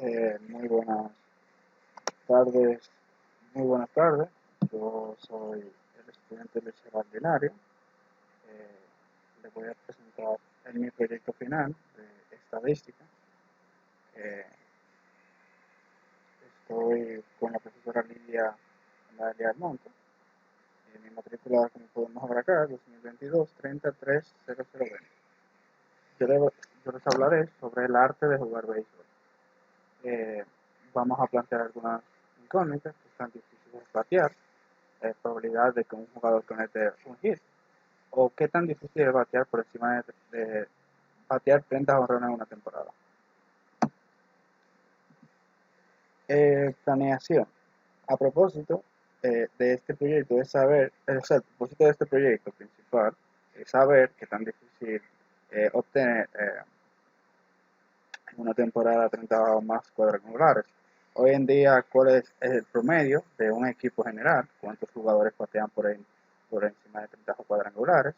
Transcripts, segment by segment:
Muy buenas tardes, muy buenas tardes. Yo soy el estudiante Luis Baldinario. Eh, Les voy a presentar en mi proyecto final de estadística. Eh, Estoy con la profesora Lidia María Almonte. Mi matrícula, como podemos ver acá, 2022 33020. Yo, le- yo les hablaré sobre el arte de jugar béisbol. Eh, Vamos a plantear algunas incógnitas que están difíciles de batear, probabilidad de que un jugador conecte un hit, o qué tan difícil es batear por encima de batear 30 jonrones en una temporada. Planeación. A propósito de este proyecto es saber, o sea, el propósito de este proyecto principal es saber qué tan difícil obtener en una temporada 30 o más cuadrangulares. Hoy en día, ¿cuál es el promedio de un equipo general? ¿Cuántos jugadores batean por encima de 30 cuadrangulares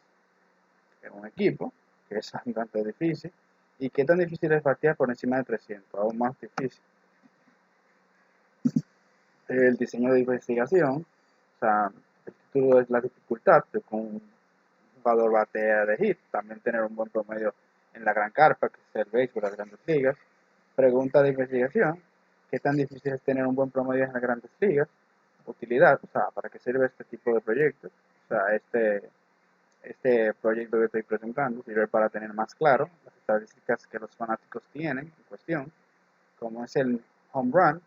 en un equipo? Que es un tanto difícil. ¿Y qué tan difícil es batear por encima de 300? Aún más difícil. El diseño de investigación, o sea, el título es la dificultad de que un jugador batea de hit, también tener un buen promedio en la gran carpa, que es el béisbol, las grandes ligas. Pregunta de investigación, ¿qué tan difícil es tener un buen promedio en las grandes ligas? Utilidad, o sea, ¿para qué sirve este tipo de proyectos? O sea, este proyecto que estoy presentando sirve para tener más claro las estadísticas que los fanáticos tienen en cuestión, como es el home run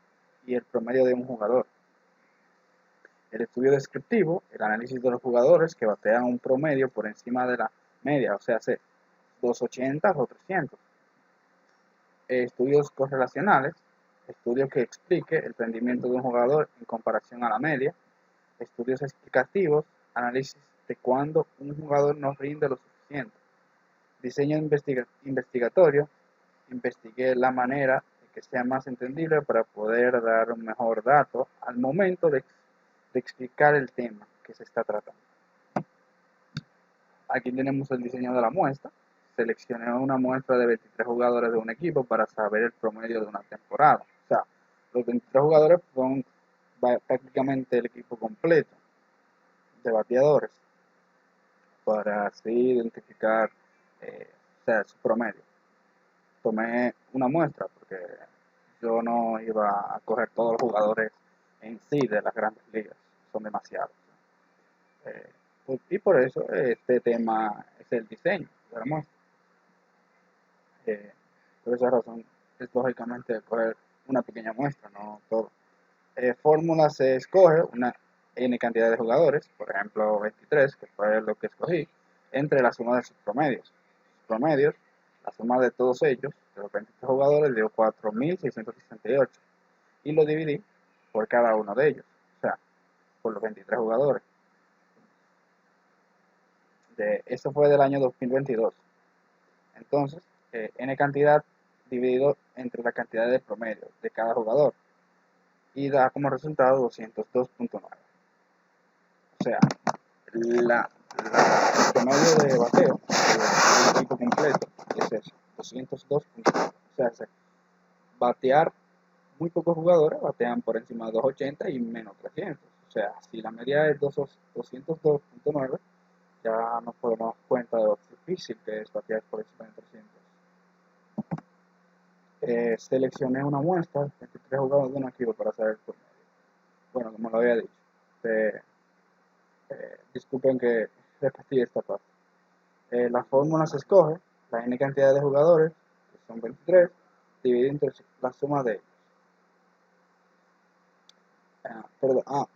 y el promedio de un jugador. El estudio descriptivo, el análisis de los jugadores que batean un promedio por encima de la media, o sea, hace 280 o 300. Estudios correlacionales, estudio que explique el rendimiento de un jugador en comparación a la media. Estudios explicativos, análisis de cuándo un jugador no rinde lo suficiente. Diseño investigatorio, investigué la manera de que sea más entendible para poder dar un mejor dato al momento de explicar el tema que se está tratando. Aquí tenemos el diseño de la muestra. Seleccioné una muestra de 23 jugadores de un equipo para saber el promedio de una temporada. O sea, los 23 jugadores son prácticamente el equipo completo de bateadores para así identificar o sea, su promedio. Tomé una muestra porque yo no iba a coger todos los jugadores en sí de las grandes ligas, son demasiados. Eh, y por eso este tema es el diseño de la muestra. Eh, por esa razón es lógicamente coger una pequeña muestra, no todo. Fórmula se escoge una n cantidad de jugadores, por ejemplo 23, que fue lo que escogí, entre la suma de sus promedios. Sus promedios, la suma de todos ellos, de los 23 jugadores, dio 4.668 y lo dividí por cada uno de ellos, o sea, por los 23 jugadores. Eso fue del año 2022. Entonces, n cantidad dividido entre la cantidad de promedio de cada jugador y da como resultado 202.9. O sea, el promedio de bateo del equipo completo es eso, 202.9. O sea, batear muy pocos jugadores batean por encima de 280 y menos 300. O sea, si la media es 202.9, ya nos podemos dar cuenta de lo difícil que es batear por encima de 300. Seleccioné una muestra, 23 jugadores de un equipo para saber el promedio. Bueno, como lo había dicho, eh, disculpen que repetí esta parte. La fórmula se escoge, la n cantidad de jugadores, que son 23, dividida entre la suma de ellos. Perdón,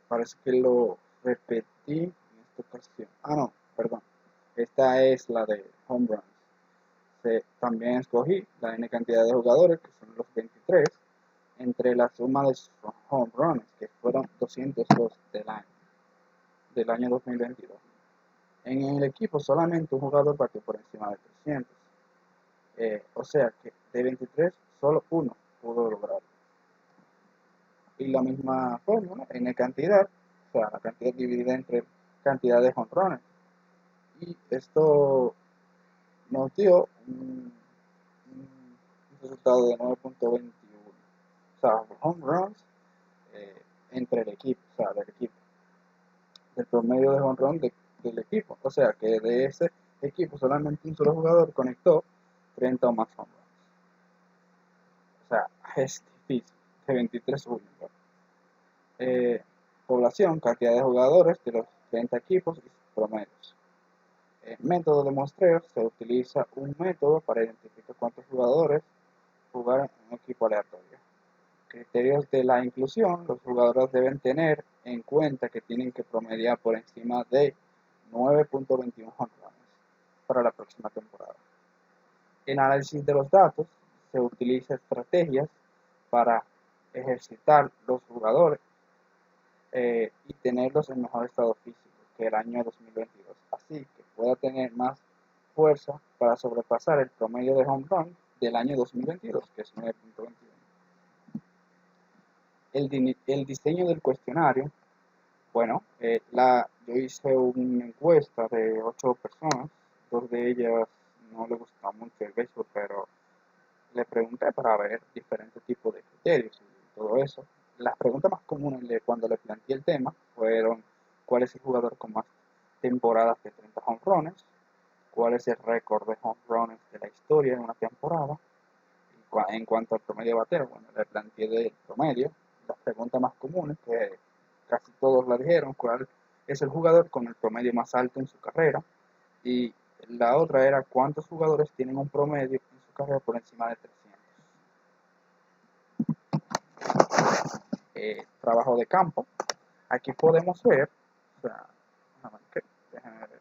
parece que lo repetí en esta ocasión. No, perdón. Esta es la de home runs. También escogí la n cantidad de jugadores, que son los 23, entre la suma de sus home runs, que fueron 202 del año 2022. En el equipo solamente un jugador batió por encima de 300. O sea que de 23 solo uno pudo lograrlo. Y la misma fórmula, n cantidad, o sea, la cantidad dividida entre cantidad de jonrones. Y esto nos dio un resultado de 9.21. O sea, home runs entre el equipo, o sea, del equipo, del promedio de home run del equipo. O sea, que de ese equipo solamente un solo jugador conectó 30 o más home runs. O sea, es difícil, de 23 uno. Población, cantidad de jugadores de los 30 equipos y sus promedios. Método de muestreo, se utiliza un método para identificar cuántos jugadores jugar en un equipo aleatorio. Criterios de la inclusión, los jugadores deben tener en cuenta que tienen que promediar por encima de 9.21 home runs para la próxima temporada. En análisis de los datos, se utiliza estrategias para ejercitar los jugadores y tenerlos en mejor estado físico que el año 2022, así que pueda tener más fuerza para sobrepasar el promedio de home run del año 2022, que es 9.21. El diseño del cuestionario, bueno, yo hice una encuesta de 8 personas, 2 de ellas no le gustaba mucho el béisbol, pero le pregunté para ver diferentes tipos de criterios y todo eso. Las preguntas más comunes cuando le planteé el tema fueron: ¿cuál es el jugador con más temporadas de 30 home runs? ¿Cuál es el récord de home runs de la historia en una temporada? En cuanto al promedio bateo, bueno, le planteé del promedio. Las preguntas más comunes, que casi todos la dijeron: ¿cuál es el jugador con el promedio más alto en su carrera? Y la otra era: ¿cuántos jugadores tienen un promedio en su carrera por encima de 300? Trabajo de campo. Aquí podemos ver, o sea, déjenme ver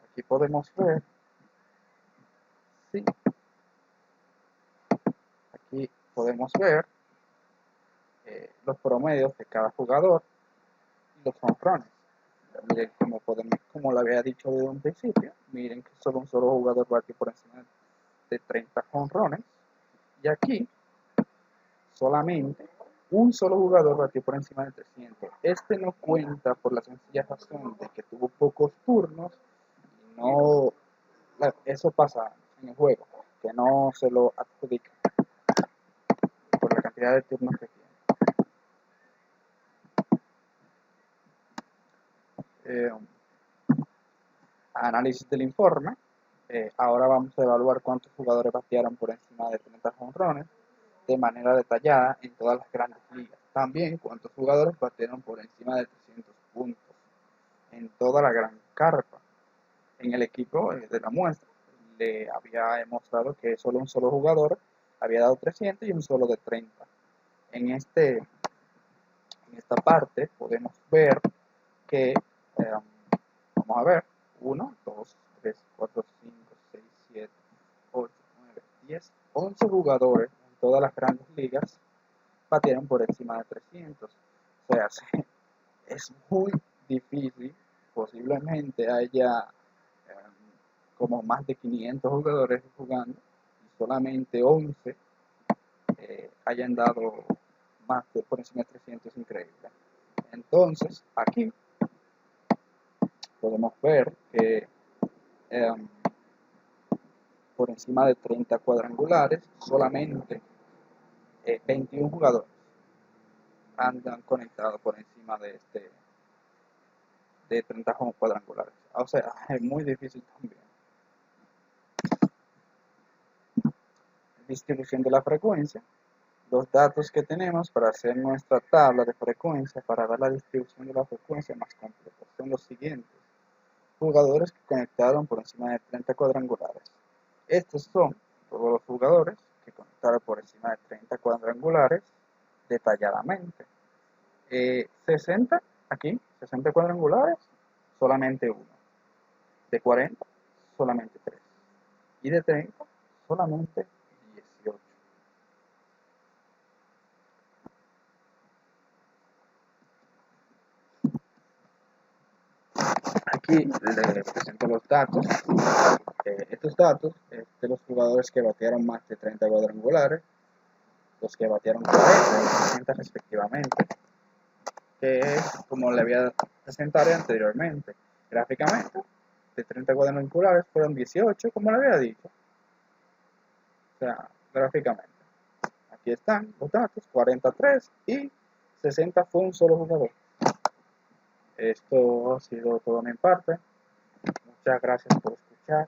aquí podemos ver, sí, aquí podemos ver los promedios de cada jugador y los home runs. Miren, como lo había dicho desde un principio, miren que solo un solo jugador bate por encima de 30 home runs, y aquí solamente un solo jugador batió por encima de 300. Este no cuenta por la sencilla razón de que tuvo pocos turnos y no, eso pasa en el juego, que no se lo adjudica por la cantidad de turnos que tiene. Análisis del informe. Ahora vamos a evaluar cuántos jugadores batearon por encima de 30 jonrones de manera detallada en todas las grandes ligas. También cuántos jugadores batearon por encima de 300 puntos en toda la gran carpa. En el equipo de la muestra le había demostrado que solo un solo jugador había dado 300 y un solo de 30. En esta parte podemos ver que, vamos a ver, 1, 2, 3, 4, 5, 6, 7, 8, 9, 10, 11 jugadores en todas las grandes ligas batieron por encima de 300. O sea, es muy difícil, posiblemente haya como más de 500 jugadores jugando y solamente 11 hayan dado más de por encima de 300, increíble. Entonces, aquí podemos ver que por encima de 30 cuadrangulares, solamente 21 jugadores andan conectados por encima de 30 cuadrangulares. O sea, es muy difícil también. Distribución de la frecuencia. Los datos que tenemos para hacer nuestra tabla de frecuencia, para ver la distribución de la frecuencia más completa, son los siguientes: jugadores que conectaron por encima de 30 cuadrangulares. Estos son todos los jugadores que conectaron por encima de 30 cuadrangulares detalladamente. 60, aquí, 60 cuadrangulares, solamente uno. De 40, solamente 3. Y de 30, solamente 18. Aquí les presento los datos. Estos datos de los jugadores que batearon más de 30 cuadrangulares, los que batearon 40 y 60 respectivamente, que es como le había presentado anteriormente. Gráficamente, de 30 cuadrangulares fueron 18, como le había dicho. O sea, gráficamente. Aquí están los datos, 43 y 60 fue un solo jugador. Esto ha sido todo de mi parte. Muchas gracias por escuchar.